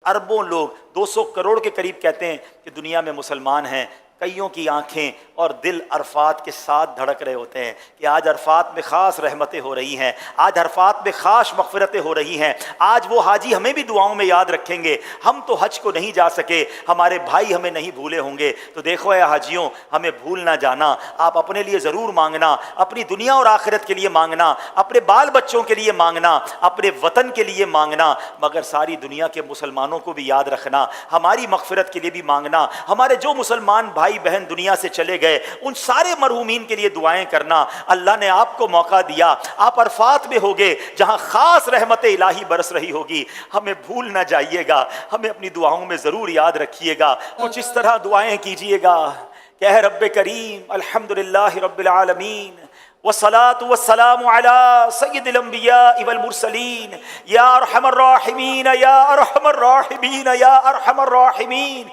اربوں لوگ 200 کروڑ کے قریب کہتے ہیں کہ دنیا میں مسلمان ہیں، کئیوں کی آنکھیں اور دل عرفات کے ساتھ دھڑک رہے ہوتے ہیں کہ آج عرفات میں خاص رحمتیں ہو رہی ہیں، آج عرفات میں خاص مغفرتیں ہو رہی ہیں، آج وہ حاجی ہمیں بھی دعاؤں میں یاد رکھیں گے، ہم تو حج کو نہیں جا سکے، ہمارے بھائی ہمیں نہیں بھولے ہوں گے۔ تو دیکھو اے حاجیوں، ہمیں بھول نہ جانا، آپ اپنے لیے ضرور مانگنا، اپنی دنیا اور آخرت کے لیے مانگنا، اپنے بال بچوں کے لیے مانگنا، اپنے وطن کے لیے مانگنا، مگر ساری دنیا کے مسلمانوں کو بھی یاد رکھنا، ہماری مغفرت کے لیے بھی مانگنا، ہمارے جو مسلمان بھائی بہن دنیا سے چلے گئے ان سارے مرحومین کے لیے دعائیں کرنا۔ اللہ نے آپ کو موقع دیا، آپ عرفات میں ہوگے جہاں خاص رحمت الہی برس رہی ہوگی، ہمیں بھول نہ جائیے گا، ہمیں اپنی دعاؤں میں ضرور یاد رکھیے گا، کچھ اس طرح دعائیں کیجیے گا کہ اے رب کریم الحمدللہ رب العالمین والصلاة والسلام على سید الانبیاء والمرسلین یا ارحم الراحمین یا ارحم الراحمین یا ارحم الراحمین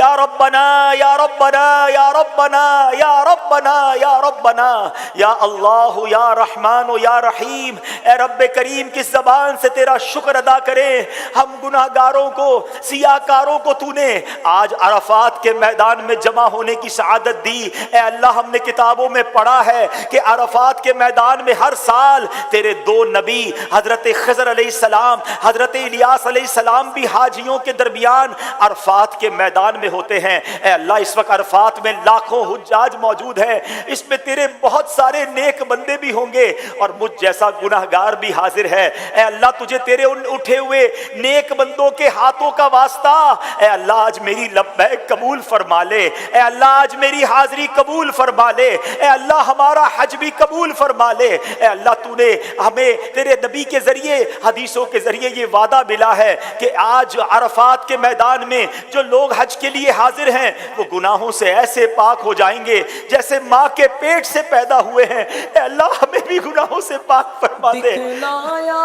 یا ربنا یا ربنا یا ربنا یا ربنا یا ربنا یا اللہ یا رحمان یا رحیم۔ اے رب کریم کس زبان سے تیرا شکر ادا کریں، ہم گناہ گاروں کو، سیاہ کاروں کو تو نے آج عرفات کے میدان میں جمع ہونے کی سعادت دی۔ اے اللہ ہم نے کتابوں میں پڑھا ہے کہ عرفات کے میدان میں ہر سال تیرے دو نبی حضرت خضر علیہ السلام، حضرت الیاس علیہ السلام بھی حاجیوں کے درمیان عرفات کے میدان میں ہوتے ہیں۔ اے اللہ اس وقت عرفات میں لاکھوں حجاج موجود ہیں، اس میں تیرے بہت سارے نیک بندے بھی ہوں گے اور مجھ جیسا گناہگار بھی حاضر ہے۔ اے اللہ تجھے تیرے ان اٹھے ہوئے نیک بندوں کے ہاتھوں کا واسطہ، اے اللہ آج میری لبیک قبول فرما لے، اے اللہ آج میری حاضری قبول فرما لے، اے اللہ ہمارا حج بھی قبول فرما لے۔ اے اللہ تو نے ہمیں تیرے نبی کے ذریعے، حدیثوں کے ذریعے یہ وعدہ ملا ہے کہ آج عرفات کے میدان میں جو لوگ حج کے لیے حاضر ہیں وہ گناہوں سے ایسے پاک ہو جائیں گے جیسے ماں کے پیٹ سے پیدا ہوئے ہیں۔ اے اللہ ہمیں بھی گناہوں سے پاک فرما دے۔ دکھلایا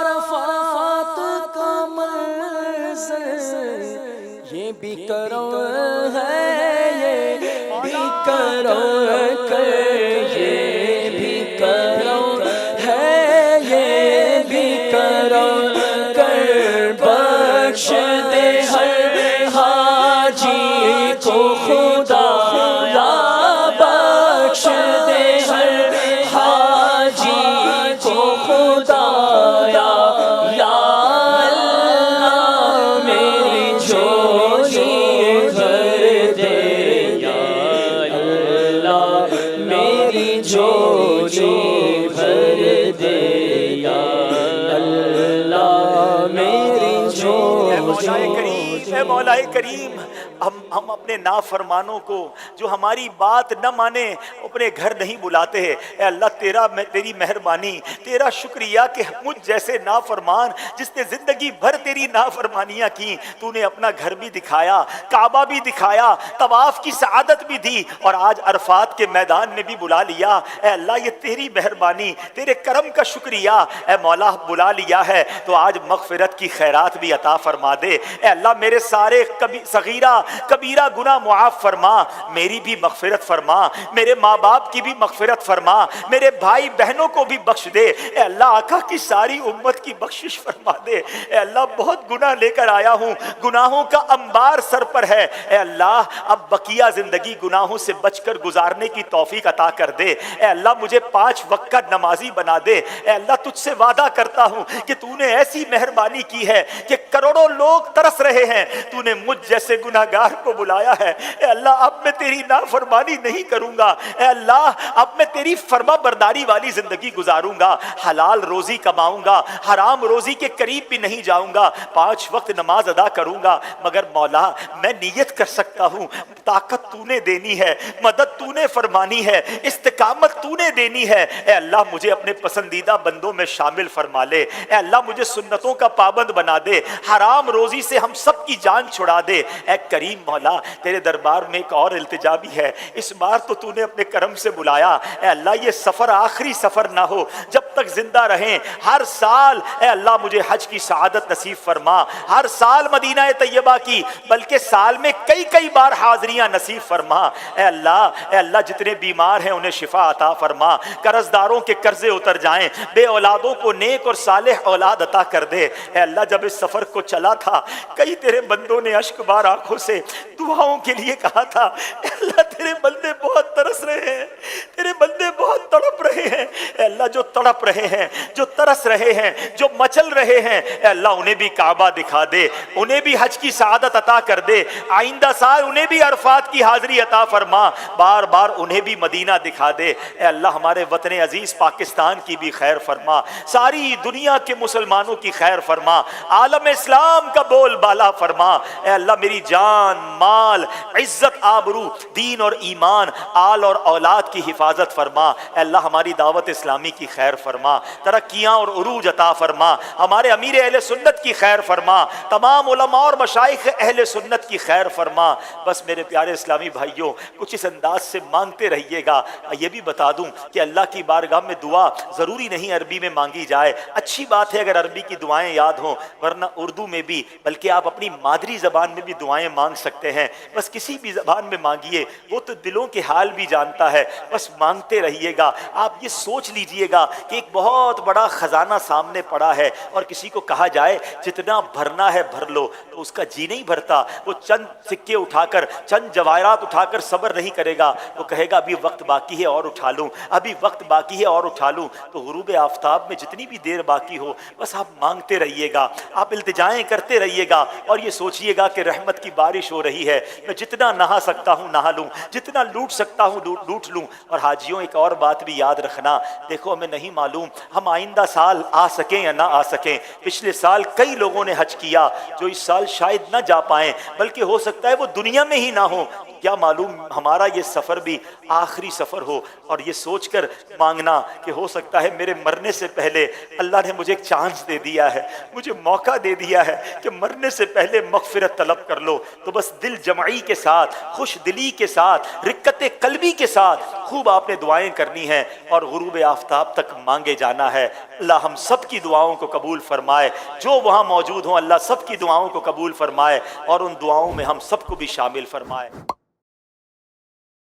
عرفات کا منظر، یہ بھی کرو ہے، یہ بھی کرو کر، یہ بھی کرو ہے، یہ بھی کرو کر، بخش دے ہر حاجی کو خدا، بخش دے ہر حاجی کو خدا، یا اللہ میری جھولی بھر دے، یا اللہ میری جھولی بھر دے، یا اللہ میری جھولی۔ اے مولا کریم ہم اپنے نافرمانوں کو جو ہماری بات نہ مانے اپنے گھر نہیں بلاتے ہیں۔ اے اللہ تیری مہربانی، تیرا شکریہ کہ مجھ جیسے نافرمان جس نے زندگی بھر تیری نافرمانیاں کی، تو نے اپنا گھر بھی دکھایا، کعبہ بھی دکھایا، طواف کی سعادت بھی دی اور آج عرفات کے میدان میں بھی بلا لیا۔ اے اللہ یہ تیری مہربانی، تیرے کرم کا شکریہ۔ اے مولا بلا لیا ہے تو آج مغفرت کی خیرات بھی عطا فرما دے۔ اے اللہ میرے سارے صغیرہ کبیرہ گناہ معاف فرما، میری بھی مغفرت فرما، میرے ماں باپ کی بھی مغفرت فرما، میرے بھائی بہنوں کو بھی بخش دے۔ اے اللہ آقا کی ساری امت کی بخشش فرما دے۔ اے اللہ بہت گناہ لے کر آیا ہوں، گناہوں کا انبار سر پر ہے۔ اے اللہ اب بقیہ زندگی گناہوں سے بچ کر گزارنے کی توفیق عطا کر دے۔ اے اللہ مجھے 5 وقت کا نمازی بنا دے۔ اے اللہ تجھ سے وعدہ کرتا ہوں کہ تو نے ایسی مہربانی کی ہے کہ کروڑوں لوگ ترس رہے ہیں، تو نے مجھ جیسے گناہگار کو بلایا ہے۔ اے اللہ اب میں تیری نافرمانی نہیں کروں گا، اے اللہ اب میں تیری فرما برداری والی زندگی گزاروں گا، حلال روزی کماؤں گا، حرام روزی کے قریب بھی نہیں جاؤں گا، 5 وقت نماز ادا کروں گا۔ مگر مولا میں نیت کر سکتا ہوں، طاقت تو نے دینی ہے، مدد تو نے فرمانی ہے، استقامت تو نے دینی ہے۔ اے اللہ مجھے اپنے پسندیدہ بندوں میں شامل فرما لے۔ اے اللہ مجھے سنتوں کا پابند بنا دے، حرام روزی سے ہم سب کی جان چھڑا دے۔ اے کریم مولا تیرے دربار میں ایک اور التجا بھی ہے، اس بار تو تو نے اپنے کرم سے بلایا۔ اے اللہ یہ سفر آخری سفر نہ ہو، جب تک زندہ رہیں ہر سال اے اللہ مجھے حج کی سعادت نصیب فرما، ہر سال مدینہ طیبہ کی بلکہ سال میں کئی کئی بار حاضریاں نصیب فرما۔ اے اللہ جتنے بیمار ہیں انہیں شفا عطا فرما، قرض داروں کے قرضے اتر جائیں، بے اولادوں کو نیک اور صالح اولاد عطا کر دے۔ اے اللہ جب اس سفر کو چلا تھا کئی تیرے بندوں نے اشک بار آنکھوں سے دعاؤں کے لیے کہا تھا، اے اللہ تیرے بندے بہت ترس رہے ہیں، تیرے بندے بہت تڑپ رہے ہیں۔ اے اللہ جو تڑپ رہے ہیں، جو ترس رہے ہیں، جو مچل رہے ہیں، اے اللہ انہیں بھی کعبہ دکھا دے، انہیں بھی حج کی سعادت عطا کر دے، آئندہ سال انہیں بھی عرفات کی حاضری عطا فرما، بار بار انہیں بھی مدینہ دکھا دے۔ اے اللہ ہمارے وطن عزیز پاکستان کی بھی خیر فرما، ساری دنیا کے مسلمانوں کی خیر فرما، عالم اسلام کا بول بالا فرما۔ اے اللہ میری جان، مال، عزت، آبرو، دین اور ایمان، آل اور اولاد کی حفاظت فرما۔ اے اللہ ہماری دعوت اسلامی کی خیر فرما، ترقیاں اور عروج عطا فرما، ہمارے امیر اہل سنت کی خیر فرما، تمام علماء اور مشائخ اہل سنت کی خیر فرما۔ بس میرے پیارے اسلامی بھائیوں کچھ اس انداز سے مانگتے رہیے گا۔ یہ بھی بتا دوں کہ اللہ کی بارگاہ میں دعا ضروری نہیں عربی میں مانگی جائے، اچھی بات ہے اگر عربی کی دعائیں یاد ہوں، ورنہ اردو میں بھی، بلکہ آپ اپنی مادری زبان میں بھی دعائیں مانگ سکتے ہیں۔ بس کسی بھی زبان میں مانگیے، وہ تو دلوں کے حال بھی جانتا ہے، بس مانگتے رہیے گا۔ آپ یہ سوچ لیجئے گا کہ ایک بہت بڑا خزانہ سامنے پڑا ہے اور کسی کو کہا جائے جتنا بھرنا ہے بھر لو تو اس کا جی نہیں بھرتا، وہ چند سکے اٹھا کر، چند جواہرات اٹھا کر صبر نہیں کرے گا، وہ کہے گا ابھی وقت باقی ہے اور اٹھا لوں، ابھی وقت باقی ہے اور اٹھا لوں۔ تو غروب آفتاب میں جتنی بھی دیر باقی ہو بس آپ مانگتے رہیے گا، آپ التجائیں کرتے رہیے گا اور یہ سوچئے گا کہ رحمت کی بارش ہو رہی ہے، میں جتنا نہا سکتا ہوں نہا لوں، جتنا لوٹ سکتا ہوں لوٹ لوں۔ اور حاجیوں ایک اور بات بھی یاد رکھنا، دیکھو ہمیں نہیں معلوم ہم آئندہ سال آ سکیں یا نہ آ سکیں۔ پچھلے سال کئی لوگوں نے حج کیا جو اس سال شاید نہ جا پائیں، بلکہ ہو سکتا ہے وہ دنیا میں ہی نہ ہو، کیا معلوم ہمارا یہ سفر بھی آخری سفر ہو۔ اور یہ سوچ کر مانگنا کہ ہو سکتا ہے میرے مرنے سے پہلے اللہ نے مجھے ایک چانس دے دیا ہے، مجھے موقع دے دیا ہے کہ مرنے سے پہلے مغفرت طلب کر لو۔ تو بس دل جمعی کے ساتھ، خوش دلی کے ساتھ، رقت قلبی کے ساتھ خوب آپ نے دعائیں کرنی ہیں اور غروب آفتاب تک مانگے جانا ہے۔ اللہ ہم سب کی دعاؤں کو قبول فرمائے، جو وہاں موجود ہوں اللہ سب کی دعاؤں کو قبول فرمائے اور ان دعاؤں میں ہم سب کو بھی شامل فرمائے۔